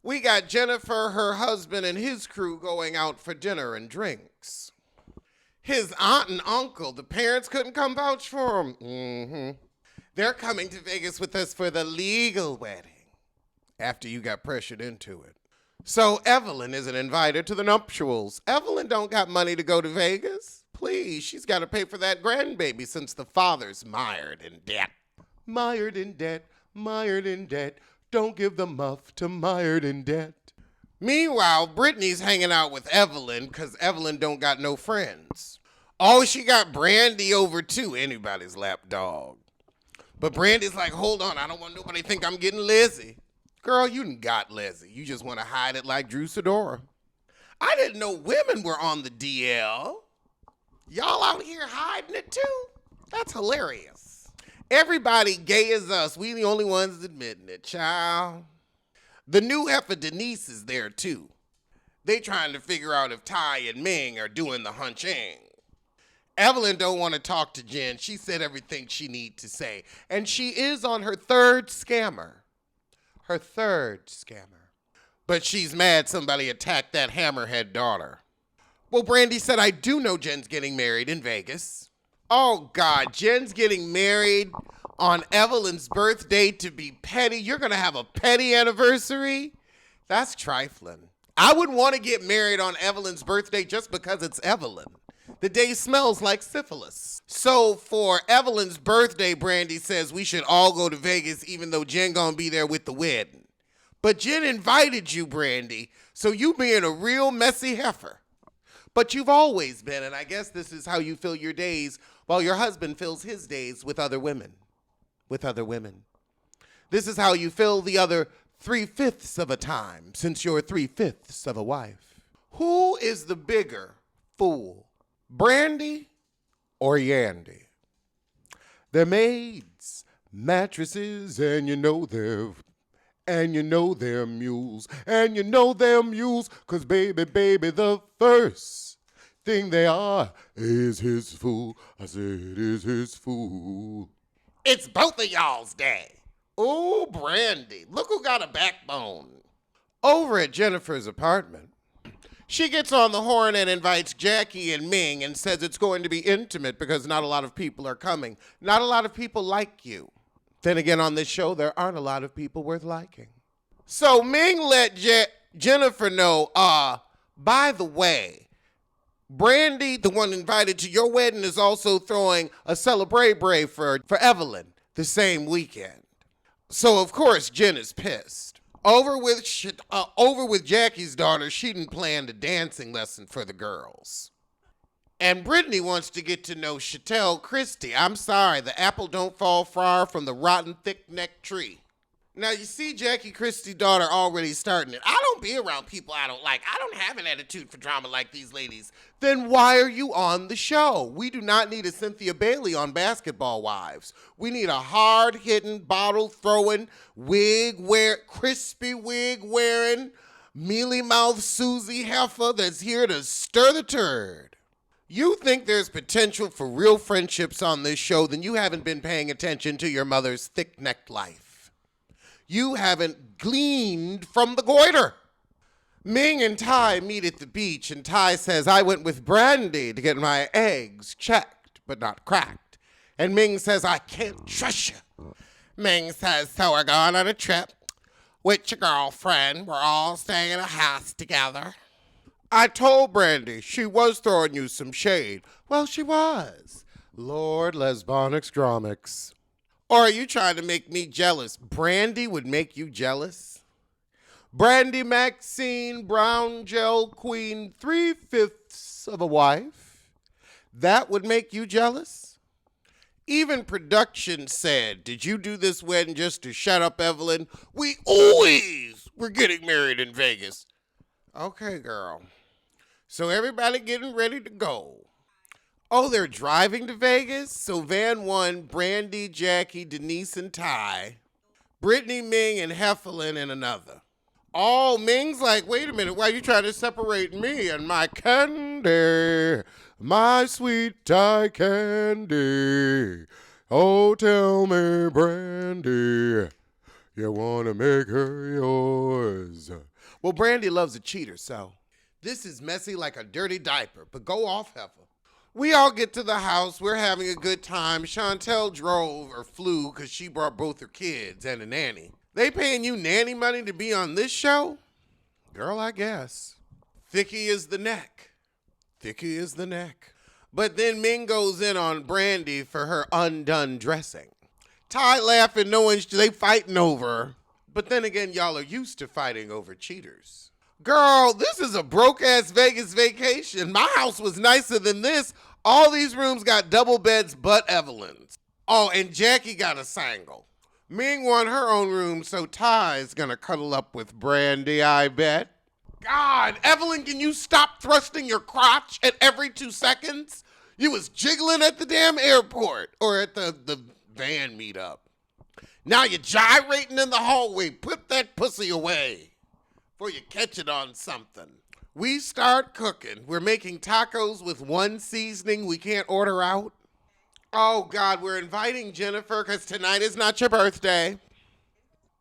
We got Jennifer, her husband, and his crew going out for dinner and drinks. His aunt and uncle, the parents couldn't come vouch for him. They're coming to Vegas with us for the legal wedding after you got pressured into it. So Evelyn isn't invited to the nuptials. Evelyn don't got money to go to Vegas. Please, she's got to pay for that grandbaby since the father's mired in debt. Mired in debt, mired in debt. Don't give the muff to mired in debt. Meanwhile, Brittany's hanging out with Evelyn because Evelyn don't got no friends. Oh, she got Brandy over too, anybody's lap dog. But Brandy's like, hold on, I don't want nobody to think I'm getting Lizzie. Girl, you done got Lizzie. You just want to hide it like Drew Sidora. I didn't know women were on the DL. Y'all out here hiding it too? That's hilarious. Everybody gay as us. We the only ones admitting it, child. The new heifer Denise is there too. They trying to figure out if Ty and Ming are doing the hunching. Evelyn don't want to talk to Jen. She said everything she need to say. And she is on her third scammer. Her third scammer. But she's mad somebody attacked that hammerhead daughter. Well, Brandy said, I do know Jen's getting married in Vegas. Oh, God, Jen's getting married on Evelyn's birthday to be petty. You're going to have a petty anniversary? That's trifling. I wouldn't want to get married on Evelyn's birthday just because it's Evelyn. The day smells like syphilis. So for Evelyn's birthday, Brandy says we should all go to Vegas even though Jen gonna be there with the wedding. But Jen invited you, Brandy, so you being a real messy heifer. But you've always been, and I guess this is how you fill your days while your husband fills his days with other women. With other women. This is how you fill the other 3/5 of a time since you're 3/5 of a wife. Who is the bigger fool? Brandy or Yandy? They're maids, mattresses, and you know they're mules, and you know they're mules, 'cause baby, the first thing they are is his fool. I said is his fool. It's both of y'all's day. Oh, Brandy, look who got a backbone. Over at Jennifer's apartment, she gets on the horn and invites Jackie and Ming and says it's going to be intimate because not a lot of people are coming. Not a lot of people like you. Then again, on this show, there aren't a lot of people worth liking. So Ming let Jennifer know, by the way, Brandy, the one invited to your wedding, is also throwing a celebrate for Evelyn the same weekend. So, of course, Jen is pissed. Over with Jackie's daughter, she didn't plan a dancing lesson for the girls. And Brittany wants to get to know Chatelle Christie. I'm sorry, the apple don't fall far from the rotten thick-necked tree. Now, you see Jackie Christie's daughter already starting it. I don't be around people I don't like. I don't have an attitude for drama like these ladies. Then why are you on the show? We do not need a Cynthia Bailey on Basketball Wives. We need a hard-hitting, bottle-throwing, crispy wig-wearing, mealy-mouthed Susie heifer that's here to stir the turd. You think there's potential for real friendships on this show, then you haven't been paying attention to your mother's thick-necked life. You haven't gleaned from the goiter. Ming and Ty meet at the beach, and Ty says, I went with Brandy to get my eggs checked, but not cracked. And Ming says, I can't trust you. Ming says, so we're going on a trip with your girlfriend. We're all staying in a house together. I told Brandy she was throwing you some shade. Well, she was. Lord Lesbonics Dromics. Or are you trying to make me jealous? Brandy would make you jealous? Brandy Maxine Brown Gel Queen 3/5 of a wife? That would make you jealous? Even production said, did you do this wedding just to shut up Evelyn? We always were getting married in Vegas. Okay, girl. So everybody getting ready to go. Oh, they're driving to Vegas? So Van won Brandy, Jackie, Denise, and Ty. Brittany, Ming, and Heffelin in another. Oh, Ming's like, wait a minute, why are you trying to separate me and my candy? My sweet Ty candy. Oh, tell me, Brandy, You wanna make her yours. Well, Brandy loves a cheater, so this is messy like a dirty diaper, but go off, heifer. We all get to the house. We're having a good time. Chantel drove or flew because she brought both her kids and a nanny. They paying you nanny money to be on this show? Girl, I guess. Thicky is the neck. Thicky is the neck. But then Ming goes in on Brandy for her undone dressing. Ty laughing, knowing they fighting over her. But then again, y'all are used to fighting over cheaters. Girl, this is a broke-ass Vegas vacation. My house was nicer than this. All these rooms got double beds but Evelyn's. Oh, and Jackie got a single. Ming won her own room, so Ty's gonna cuddle up with Brandy, I bet. God, Evelyn, can you stop thrusting your crotch at every 2 seconds? You was jiggling at the damn airport or at the van meetup. Now you're gyrating in the hallway. Put that pussy away before you catch it on something. We start cooking. We're making tacos with one seasoning we can't order out. Oh, God, we're inviting Jennifer because tonight is not your birthday.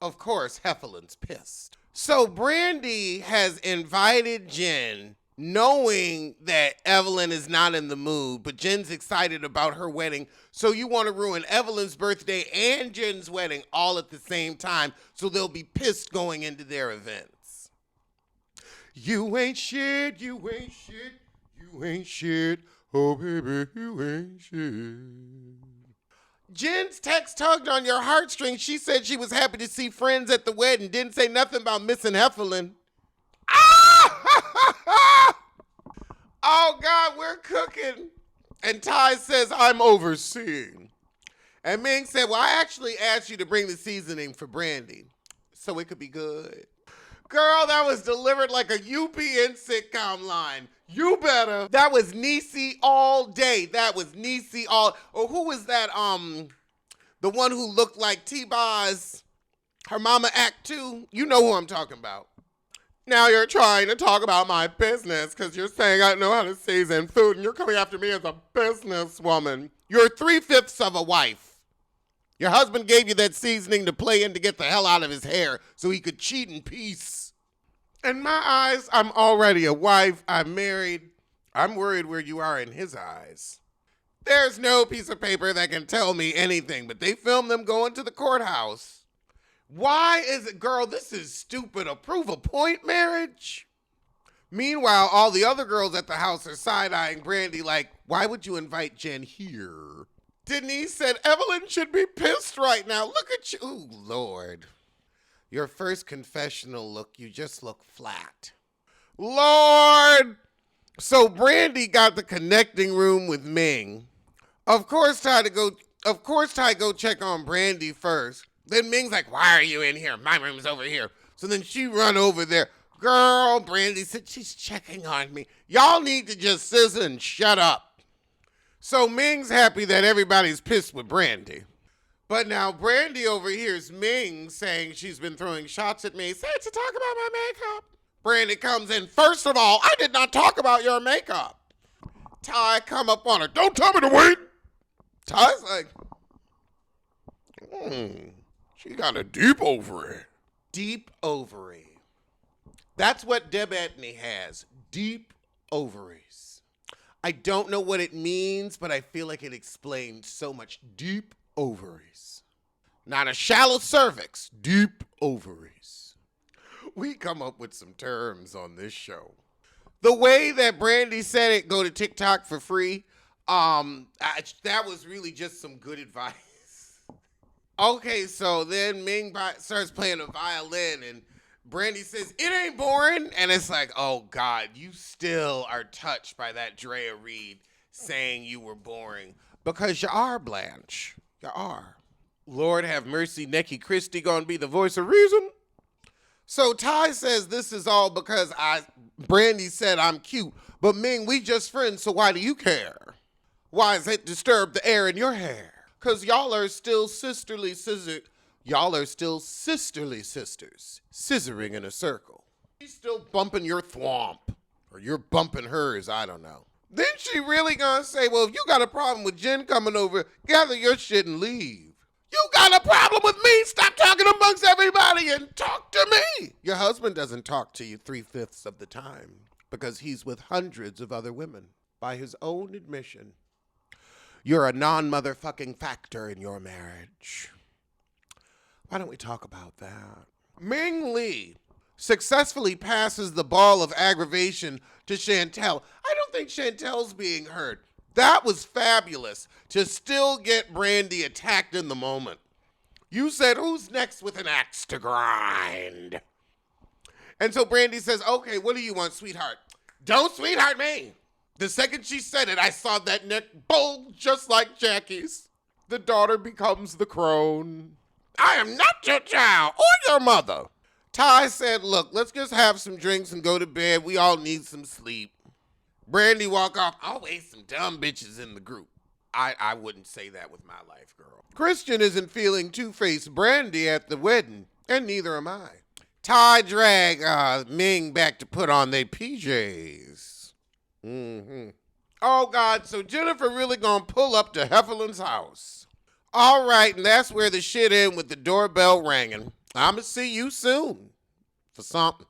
Of course, Heffelin's pissed. So Brandy has invited Jen, knowing that Evelyn is not in the mood, but Jen's excited about her wedding. So you want to ruin Evelyn's birthday and Jen's wedding all at the same time, so they'll be pissed going into their events. You ain't shit, you ain't shit, you ain't shit. Oh, baby, you ain't shit. Jen's text tugged on your heartstrings. She said she was happy to see friends at the wedding. Didn't say nothing about missing Heffelin. Ah! Oh, God, we're cooking. And Ty says, I'm overseeing. And Ming said, well, I actually asked you to bring the seasoning for Brandy so it could be good. Girl, that was delivered like a UPN sitcom line. You better. That was Niecy all day. That was Niecy all. Or who was that? The one who looked like T-Boz, her mama act 2. You know who I'm talking about. Now you're trying to talk about my business because you're saying I know how to season food and you're coming after me as a businesswoman. You're 3/5 of a wife. Your husband gave you that seasoning to play in to get the hell out of his hair so he could cheat in peace. In my eyes, I'm already a wife. I'm married. I'm worried where you are in his eyes. There's no piece of paper that can tell me anything, but they filmed them going to the courthouse. Why is it, girl, this is stupid. A prove a point marriage? Meanwhile, all the other girls at the house are side-eyeing Brandy like, why would you invite Jen here? Denise said, Evelyn should be pissed right now. Look at you. Ooh, Lord. Your first confessional look, you just look flat. Lord. So Brandy got the connecting room with Ming. Of course, Ty go check on Brandy first. Then Ming's like, why are you in here? My room's over here. So then she run over there. Girl, Brandy said, she's checking on me. Y'all need to just scissor and shut up. So Ming's happy that everybody's pissed with Brandy. But now Brandy overhears Ming saying she's been throwing shots at me. Said to talk about my makeup. Brandy comes in. First of all, I did not talk about your makeup. Ty come up on her. Don't tell me to wait. Ty's like, she got a deep ovary. Deep ovary. That's what Deb Etney has. Deep ovaries. I don't know what it means, but I feel like it explains so much. Deep ovaries. Not a shallow cervix. Deep ovaries. We come up with some terms on this show. The way that Brandy said it, go to TikTok for free, that was really just some good advice. Okay, so then Ming starts playing a violin, and Brandy says, it ain't boring. And it's like, oh, God, you still are touched by that Drea Reed saying you were boring. Because you are, Blanche. You are. Lord have mercy, Nikki Christie gonna be the voice of reason? So Ty says this is all because Brandy said I'm cute. But Ming, we just friends, so why do you care? Why does it disturb the air in your hair? Because y'all are still sisterly sisters, scissoring in a circle. She's still bumping your thwomp, or you're bumping hers, I don't know. Then she really gonna say, well, if you got a problem with Jen coming over, gather your shit and leave. You got a problem with me? Stop talking amongst everybody and talk to me. Your husband doesn't talk to you 3/5 of the time because he's with hundreds of other women. By his own admission, you're a non-motherfucking factor in your marriage. Why don't we talk about that? Ming Lee successfully passes the ball of aggravation to Chantel. I don't think Chantel's being heard. That was fabulous to still get Brandy attacked in the moment. You said, who's next with an axe to grind? And so Brandy says, okay, what do you want, sweetheart? Don't sweetheart me. The second she said it, I saw that neck bulge just like Jackie's. The daughter becomes the crone. I am not your child or your mother. Ty said, look, let's just have some drinks and go to bed. We all need some sleep. Brandy walk off. Always some dumb bitches in the group. I wouldn't say that with my life, girl. Christian isn't feeling Two-Faced Brandy at the wedding, and neither am I. Ty drag Ming back to put on their PJs. Oh, God, so Jennifer really gonna pull up to Heffelin's house. All right, and that's where the shit end with the doorbell ringing. I'ma see you soon for something.